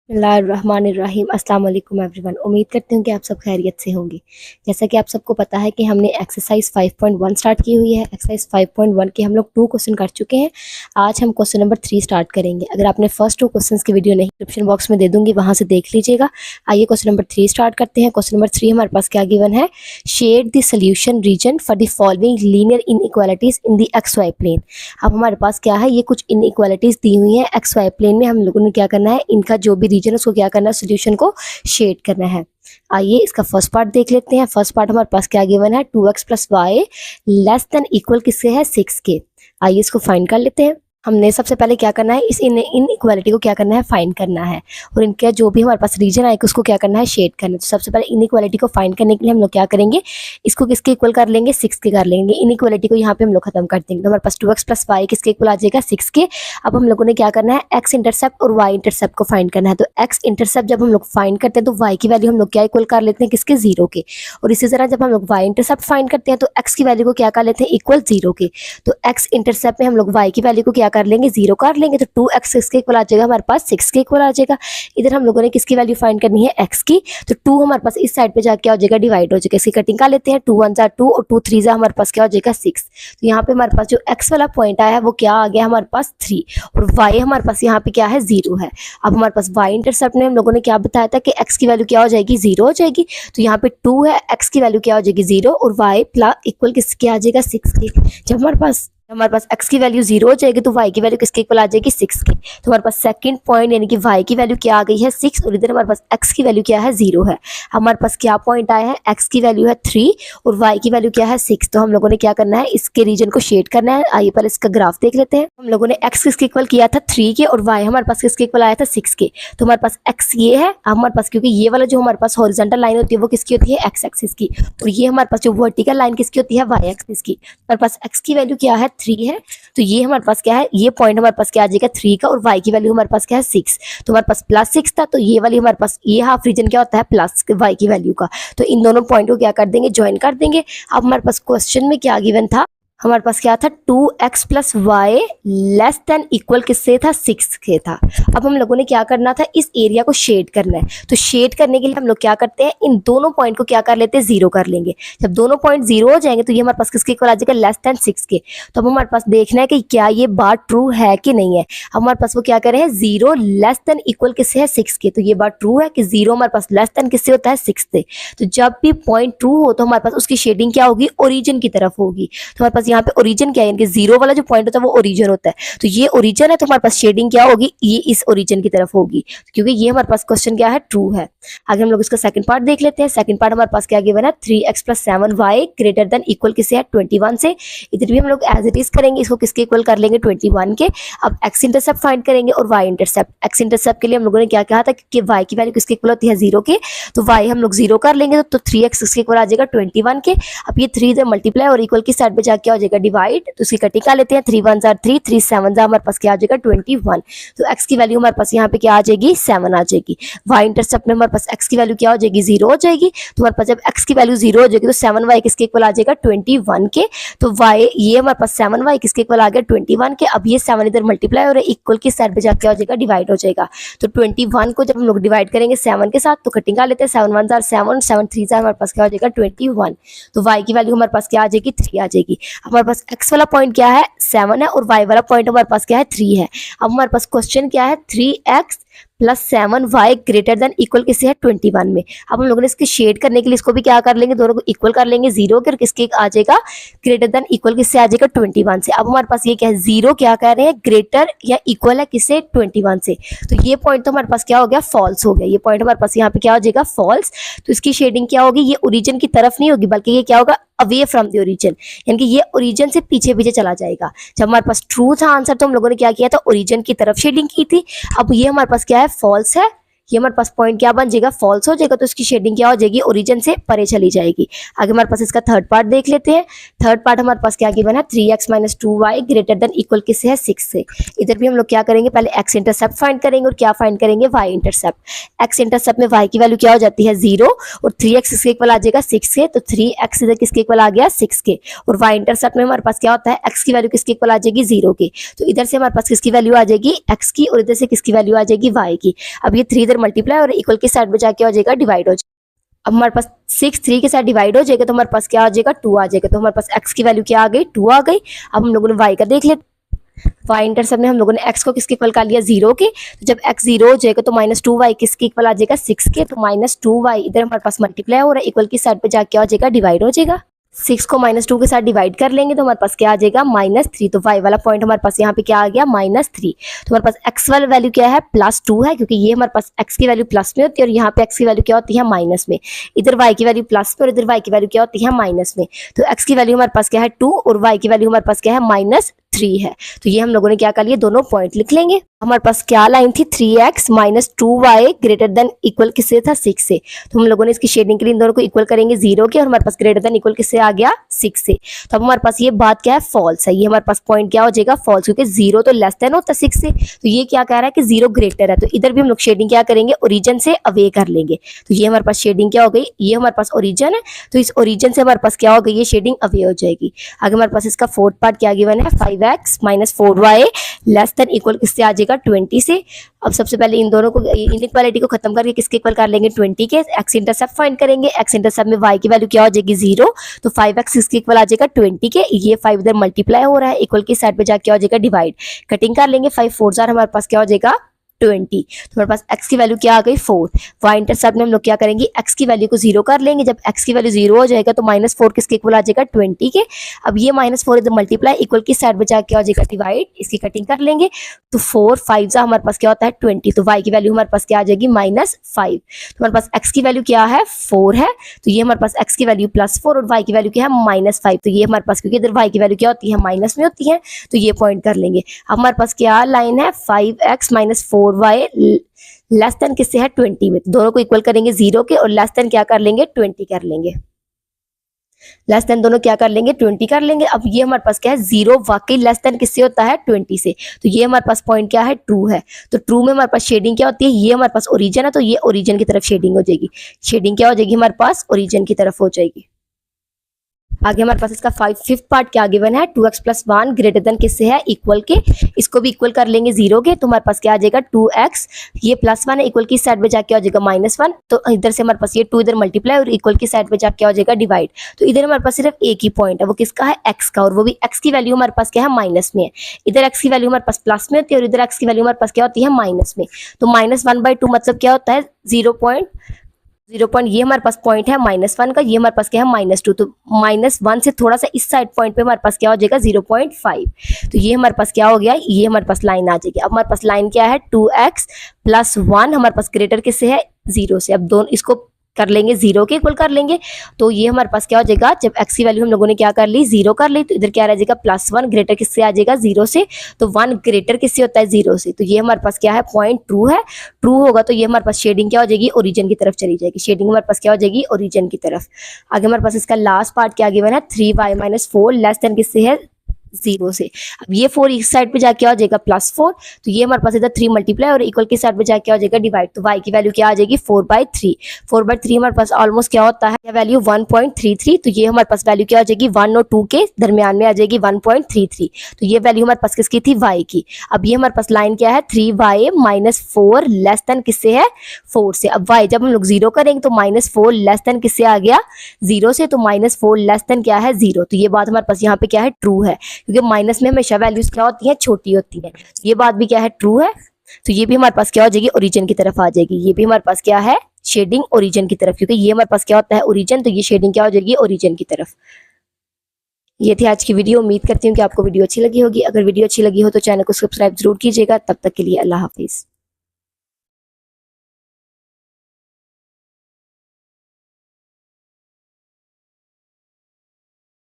बिस्मिल्लाहिर्रहमानिर्रहीम अस्सलाम वालेकुम एवरीवन। उम्मीद करती हूँ कि आप सब खैरियत से होंगे। जैसा कि आप सबको पता है कि हमने एक्सरसाइज 5.1 स्टार्ट की हुई है। एक्सरसाइज 5.1 के हम लोग 2 क्वेश्चन कर चुके हैं। आज हम क्वेश्चन नंबर 3 स्टार्ट करेंगे। अगर आपने फर्स्ट 2 क्वेश्चंस की वीडियो नहीं, डिस्क्रिप्शन बॉक्स में दे दूंगी, वहाँ से देख लीजिएगा। आइए क्वेश्चन नंबर 3 स्टार्ट करते हैं। क्वेश्चन नंबर 3 हमारे पास क्या गिवन है, shade the solution region for the following linear inequalities in the x y plane. अब हमारे पास क्या है, ये कुछ इनइक्वालिटीज दी हुई हैं एक्स वाई प्लेन में। हम लोगों ने क्या करना है, इनका जो भी रीजन है उसको क्या करना है, सोल्यूशन को शेड करना है। आइए इसका फर्स्ट पार्ट देख लेते हैं। फर्स्ट पार्ट हमारे पास क्या गिवन है, 2x plus y less than equal किससे है, 6 के। आइए इसको फाइंड कर लेते हैं। हमने सबसे पहले क्या करना है, इस इनइक्वालिटी को क्या करना है, फाइंड करना है। और इनका जो भी हमारे पास रीजन आएगा उसको क्या करना है, शेड करना है। तो सबसे पहले इनइक्वालिटी को फाइंड करने के लिए हम लोग क्या करेंगे, इसको किसके इक्वल कर लेंगे, 6 के कर लेंगे। इनइक्वालिटी को यहाँ पे हम लोग खत्म कर देंगे। तो हमारे पास 2x प्लस वाई किसके इक्वल आ जाएगा, 6 के। अब हम लोगों ने क्या करना है, एक्स इंटरसेप्ट और वाई इंटरसेप्ट को फाइंड करना है। तो एक्स इंटरसेप्ट जब हम लोग फाइंड करते हैं तो वाई की वैल्यू हम लोग क्या इक्वल कर लेते हैं, किसके, 0 के। और इसी तरह जब हम लोग वाई इंटरसेप्ट फाइंड करते हैं तो एक्स की वैल्यू को क्या कर लेते हैं, इक्वल 0 के। तो एक्स इंटरसेप्ट में हम लोग वाई की वैल्यू को क्या कर लेंगे, 0 कर लेंगे। तो 2x किसके इक्वल आ जाएगा, हमारे पास 6 के इक्वल आ जाएगा। इधर हम लोगों ने किसकी वैल्यू फाइंड करनी है, x की। तो 2 हमारे पास इस साइड पे जाके क्या हो जाएगा, डिवाइड हो जाएगा। इसकी कटिंग कर लेते हैं, 2 1 जा 2 और 2 3 जा हमारे पास क्या हो जाएगा, 6। तो यहाँ पे हमारे पास जो x वाला पॉइंट आया है वो क्या आ गया, हमारे पास 3। और y हमारे पास यहाँ पे क्या है, 0 है। अब हमारे पास y इंटरसेप्ट में हम लोगों ने क्या बताया था कि x की वैल्यू क्या हो जाएगी, 0 हो जाएगी। तो यहाँ पे 2 है, x की वैल्यू क्या हो जाएगी, 0, और y प्लस इक्वल किसके आ जाएगा, 6 के। जब हमारे पास x की वैल्यू 0 हो जाएगी तो y की वैल्यू किसके इक्वल आ जाएगी, 6 की। तो हमारे पास सेकंड पॉइंट यानी कि y की वैल्यू क्या आ गई है, 6, और इधर हमारे पास x की वैल्यू क्या है, 0 है। हमारे पास क्या पॉइंट आया है, x की वैल्यू है 3 और y की वैल्यू क्या है, 6। तो हम लोगों ने क्या करना है, इसके रीजन को शेड करना है। आइए पहले इसका ग्राफ देख लेते हैं। हम लोगों ने x किसके इक्वल किया था, 3 के, और y हमारे पास किसके इक्वल आया था, 6 के। तो हमारे पास x ये है हमारे पास, क्योंकि ये वाला जो हमारे पास हॉरिजॉन्टल लाइन होती है वो किसकी होती है, x एक्सिस की, और ये हमारे पास जो वर्टिकल लाइन किसकी होती है, y एक्सिस की। हमारे पास x की वैल्यू क्या है, 3 है। तो ये हमारे पास क्या है, ये पॉइंट हमारे पास क्या आ जाएगा, 3 का, और y की वैल्यू हमारे पास क्या है, 6। तो हमारे पास प्लस 6 था, तो ये वाली हमारे पास ये हाफ रीजन क्या होता है, प्लस y की वैल्यू का। तो इन दोनों पॉइंट को क्या कर देंगे, ज्वाइन कर देंगे। अब हमारे पास क्वेश्चन में क्या गिवन था, हमारे पास क्या था, 2x plus y less than equal किससे था, 6 के था। अब हम लोगों ने क्या करना था, इस एरिया को शेड करना है। तो शेड करने के लिए हम लोग क्या करते हैं, इन दोनों पॉइंट को क्या कर लेते हैं, 0 कर लेंगे। जब दोनों पॉइंट 0 हो जाएंगे तो ये हमारे पास किसके इक्वल आ जाएगा, लेस देन 6 के। तो अब हमारे पास देखना है कि क्या ये बात ट्रू है कि नहीं है। हमारे पास वो क्या कर रहे हैं, 0 लेस देन इक्वल किससे है, 6 के। तो ये बात ट्रू है कि 0 हमारे पास लेस देन किससे होता है, 6 से। तो जब भी पॉइंट ट्रू हो तो हमारे पास उसकी शेडिंग क्या होगी, ओरिजिन की तरफ होगी। तो हमारे पास यहाँ पे ओरिजिन क्या है, कि 0 वाला जो पॉइंट होता है वो ओरिजिन होता है। तो ये ओरिजिन है तो हमारे पास शेडिंग क्या होगी, ये इस ओरिजिन की तरफ होगी, क्योंकि ये हमारे पास क्वेश्चन क्या है, ट्रू है। आगे हम लोग इसका सेकंड पार्ट देख लेते हैं। सेकंड पार्ट हमारे पास क्या गिवन है, 3x plus 7y greater than equal किससे है, 21 से। इधर भी हम लोग एज इट इज करेंगे, इसको किसके इक्वल कर लेंगे, 21 के। अब x इंटरसेप्ट फाइंड करेंगे और y इंटरसेप्ट। x इंटरसेप्ट के लिए हम लोगों ने क्या कहा था कि y की वैल्यू किसके इक्वल होती है, 0 के। तो y हम लोग 0 कर लेंगे तो 3x किसके इक्वल आ जाएगा, 21 के। अब ये 3 इधर मल्टीप्लाई और इक्वल की साइड पे जाके हो जाएगा डिवाइड। तो उसकी कटिंग कर लेते हैं, 3 1 जा 3, 3 7 जा हमारे पास क्या आ जाएगा, 21। तो x की वैल्यू हमारे पास यहाँ पे क्या आ जाएगी, 7 आ जाएगी। y इंटरसेप्ट में हमारे पास x की वैल्यू क्या हो जाएगी, 0 हो जाएगी। तो हमारे पास जब x की वैल्यू 0 हो जाएगी तो 7y किसके इक्वल आ जाएगा, 21 के। तो y ये हमारे पास 7y किसके इक्वल आ गया, 21 के। अब ये 7 इधर मल्टीप्लाई और इक्वल की साइड पे जाके हो जाएगा डिवाइड हो जाएगा। तो 21 को जब हम लोग डिवाइड करेंगे 7 के साथ तो कटिंग कर लेते हैं, 7 1 7 7 3 हमारे पास क्या हो जाएगा, 21। तो y की वैल्यू हमारे पास क्या आ जाएगी, 3 आ जाएगी। हमारे पास x वाला पॉइंट क्या है, 7 है, और y वाला पॉइंट हमारे पास क्या है, 3 है। अब हमारे पास क्वेश्चन क्या है, 3x plus 7y greater than equal किससे है, 21 में। अब हम लोगों ने इसके शेड करने के लिए इसको भी क्या कर लेंगे, दोनों को इक्वल कर लेंगे, 0 के, और किसके आ जाएगा, ग्रेटर देन इक्वल किससे आ जाएगा, 21 से। अब हमारे पास ये क्या है, 0 क्या कह रहे हैं, ग्रेटर या इक्वल है किससे, 21 से। तो ये पॉइंट तो हमारे पास क्या हो गया, फॉल्स हो गया। ये पॉइंट हमारे पास यहाँ पे क्या हो जाएगा, फॉल्स। तो इसकी शेडिंग क्या होगी, ये ओरिजिन की तरफ नहीं होगी बल्कि ये क्या होगा, अवे फ्रॉम द ओरिजिन, यानी कि ये ओरिजिन से पीछे पीछे चला जाएगा। जब हमारे पास ट्रू था आंसर तो हम लोगों ने क्या किया था, ओरिजिन की तरफ शेडिंग की थी। अब ये हमारे पास क्या है, फॉल्स है। ये हमारे पास पॉइंट क्या बन जाएगा, फॉल्स हो जाएगा। तो इसकी शेडिंग क्या हो जाएगी, ओरिजिन से परे चली जाएगी। आगे हमारे पास इसका थर्ड पार्ट देख लेते हैं। थर्ड पार्ट हमारे पास क्या गिवन है, 3x minus 2y greater than equal किससे है, 6 से। इधर भी हम लोग क्या करेंगे, पहले x इंटरसेप्ट फाइंड करेंगे और क्या फाइंड करेंगे, y इंटरसेप्ट। x इंटरसेप्ट में y की वैल्यू क्या हो जाती है, 0, और 3x इसके इक्वल आ जाएगा 6 के। तो 3x इधर किसके इक्वल आ गया, 6 के। और y इंटरसेप्ट में हमारे पास क्या होता है, x की वैल्यू किसके इक्वल आ जाएगी, 0 के। तो इधर से हमारे पास किसकी वैल्यू आ जाएगी, x की, और इधर से किसकी वैल्यू आ जाएगी, y की। अब ये 3 इधर मल्टीप्लाई और इक्वल की साइड पे जाके हो जाएगा डिवाइड हो जाएगा। अब हमारे पास 6 3 के साथ डिवाइड हो जाएगा तो हमारे पास क्या आ जाएगा 2 आ जाएगा। तो हमारे पास x की वैल्यू क्या आ गई 2 आ गई। अब हम लोगों ने y का देख लिया, y इंटरसेप्ट में हम लोगों ने x को किसके इक्वल कर लिया 0 के। तो जब x 0 हो जाएगा तो -2y किसके इक्वल आ जाएगा 6 के। तो -2y इधर हमारे पास मल्टीप्लाई हो रहा है, इक्वल की साइड पे जाके आ जाएगा डिवाइड हो जाएगा। 6 को -2 के साथ डिवाइड कर लेंगे तो हमारे पास क्या आ जाएगा -3। तो y वाला पॉइंट हमारे पास यहाँ पे क्या आ गया -3। तो हमारे पास x वाला वैल्यू क्या है +2 है, क्योंकि ये हमारे पास x की वैल्यू प्लस में होती है और यहाँ पे x की वैल्यू क्या होती है माइनस में। इधर y की वैल्यू प्लस में और इधर y की वैल्यू क्या होती है माइनस में। तो x की वैल्यू हमारे पास क्या है 2 और y की वैल्यू हमारे पास क्या है -3 है। तो ये हम लोगों ने क्या कर लिया, दोनों पॉइंट लिख लेंगे। हमारे पास क्या लाइन थी 3x -2y greater than equal किससे था 6 से। तो हम लोगों ने इसकी शेडिंग के लिए इन दोनों को इक्वल करेंगे 0 के और हमारे पास ग्रेटर देन इक्वल किससे आ गया 6 से। तो अब हमारे पास ये बात क्या है फॉल्स है, ये हमारे पास पॉइंट क्या हो जाएगा फॉल्स, क्योंकि 0 तो लेस देन होता है 6 से। तो ये क्या कह रहा है कि 0 ग्रेटर है। तो इधर भी हम लोग शेडिंग क्या करेंगे ओरिजिन से अवे कर लेंगे। तो ये हमारे पास शेडिंग क्या हो गई, ये हमारे पास ओरिजिन है तो इस ओरिजिन से हमारे पास क्या हो गई ये शेडिंग अवे हो जाएगी। आगे हमारे पास इसका फोर्थ पार्ट क्या गिवन है 5x -4y less than equal किससे आ जाएगा 20 से। अब सबसे पहले इन दोनों को इनइक्वालिटी को खत्म करके किसके इक्वल कर लेंगे 20 के। x इंटरसेप्ट फाइंड करेंगे, x इंटरसेप्ट में y की वैल्यू क्या हो जाएगी 0। तो 5x किसके इक्वल आ जाएगा 20 के। ये 5 इधर मल्टीप्लाई हो रहा है, इक्वल की साइड पे जाके क्या हो जाएगा डिवाइड। कटिंग कर लेंगे 5 4 जार हमारे पास क्या हो जाएगा 20। तो हमारे पास x की वैल्यू क्या आ गई 4। y इंटरसेप्ट में हम लोग क्या करेंगे x की वैल्यू को 0 कर लेंगे। जब x की वैल्यू 0 हो जाएगा तो -4 किसके इक्वल आ जाएगा 20 के। अब ये -4 इधर मल्टीप्लाई इक्वल की साइड पे जाके क्या हो जाएगा डिवाइड, इसकी कटिंग कर लेंगे। तो 4 5 जा हमारे पास क्या होता है 20। तो y की वैल्यू हमारे पास क्या आ जाएगी -5। तो हमारे पास x की वैल्यू क्या है 4 है, तो ये हमारे पास x की वैल्यू +4 और y की वैल्यू क्या है -5। तो ये हमारे पास क्योंकि इधर y की वैल्यू क्या होती है माइनस में होती है तो ये पॉइंट कर लेंगे। अब हमारे पास क्या लाइन है 5x -4y लेस देन किससे है 20 में। तो दोनों को इक्वल करेंगे 0 के और लेस देन क्या कर लेंगे 20 कर लेंगे। लेस देन दोनों क्या कर लेंगे 20 कर लेंगे। अब ये हमारे पास क्या है 0 वाकई लेस देन किससे होता है 20 से। तो ये हमारे पास पॉइंट क्या है ट्रू है। तो ट्रू में हमारे पास शेडिंग क्या होती है, ये हमारे पास ओरिजिन है तो ये ओरिजिन की तरफ शेडिंग हो जाएगी। शेडिंग क्या हो जाएगी हमारे पास ओरिजिन की तरफ हो जाएगी। आगे हमारे पास इसका 5th पार्ट क्या गिवन है 2x + 1 ग्रेटर देन किससे है इक्वल के। इसको भी इक्वल कर लेंगे 0 के। तो हमारे पास क्या आ जाएगा 2x, ये +1 है इक्वल की साइड पे जाके आ जाएगा -1। तो इधर से हमारे पास ये 2 इधर मल्टीप्लाई और इक्वल की साइड पे जाके आ जाएगा डिवाइड। तो इधर हमारे पास सिर्फ एक ही पॉइंट है, वो किसका है x का, और वो भी x की वैल्यू हमारे पास क्या है माइनस में है। इधर x की वैल्यू हमारे पास प्लस में होती है और इधर x की वैल्यू हमारे पास क्या होती है माइनस में। तो -1/2 मतलब क्या होता है 0. ये हमारे पास पॉइंट है -1 का, ये हमारे पास क्या है -2। तो -1 से थोड़ा सा इस साइड पॉइंट पे हमारे पास क्या हो जाएगा 0.5। तो ये हमारे पास क्या हो गया, ये हमारे पास लाइन आ जाएगी। अब हमारे पास लाइन क्या है 2x + 1 हमारे पास ग्रेटर किससे है 0 से। अब दोनों इसको कर लेंगे 0 के इक्वल कर लेंगे। तो ये हमारे पास क्या हो जाएगा, जब x की वैल्यू हम लोगों ने क्या कर ली 0 कर ली, तो इधर क्या रह जाएगा +1 ग्रेटर किससे आ जाएगा 0 से। तो 1 ग्रेटर किससे होता है 0 से। तो ये हमारे पास क्या है पॉइंट ट्रू है। ट्रू होगा तो ये हमारे पास शेडिंग क्या हो जाएगी ओरिजिन की तरफ चली जाएगी। शेडिंग हमारे पास क्या हो जाएगी ओरिजिन की तरफ। आगे हमारे पास इसका लास्ट पार्ट क्या गिवन है 3y - 4 लेस देन किससे है 0 से। अब ये 4 इस साइड पे जाके आ जाएगा +4। तो ये हमारे पास इधर 3 मल्टीप्लाई और इक्वल की साइड पे जाके आ जाएगा डिवाइड। तो y की वैल्यू क्या आ जाएगी 4/3। 4/3 हमारे पास ऑलमोस्ट क्या होता है वैल्यू 1.33। तो ये हमारे पास वैल्यू क्या हो जाएगी 1 और 2 के दरमियान में आ जाएगी 1.33। तो ये वैल्यू हमारे पास किसकी थी y की। अब ये हमारे पास लाइन क्या है 3y - 4 लेस देन किससे है 4 से। अब y जब हम लोग 0 करेंगे तो -4 लेस देन किससे आ गया 0 से। तो -4 लेस देन क्या है 0। तो ये बात हमारे पास यहाँ पे क्या है ट्रू है, क्योंकि माइनस में हमेशा वैल्यूज क्या होती हैं छोटी होती हैं। ये बात भी क्या है ट्रू है। तो ये भी हमारे पास क्या हो जाएगी ओरिजिन की तरफ आ जाएगी। ये भी हमारे पास क्या है शेडिंग ओरिजिन की तरफ, क्योंकि ये हमारे पास क्या होता है ओरिजिन, तो ये शेडिंग क्या हो जाएगी ओरिजिन की तरफ। ये थी आज की वीडियो। उम्मीद करती हूँ कि आपको वीडियो अच्छी लगी होगी। अगर वीडियो अच्छी लगी हो तो चैनल को सब्सक्राइब जरूर कीजिएगा। तब तक के लिए अल्लाह हाफिज।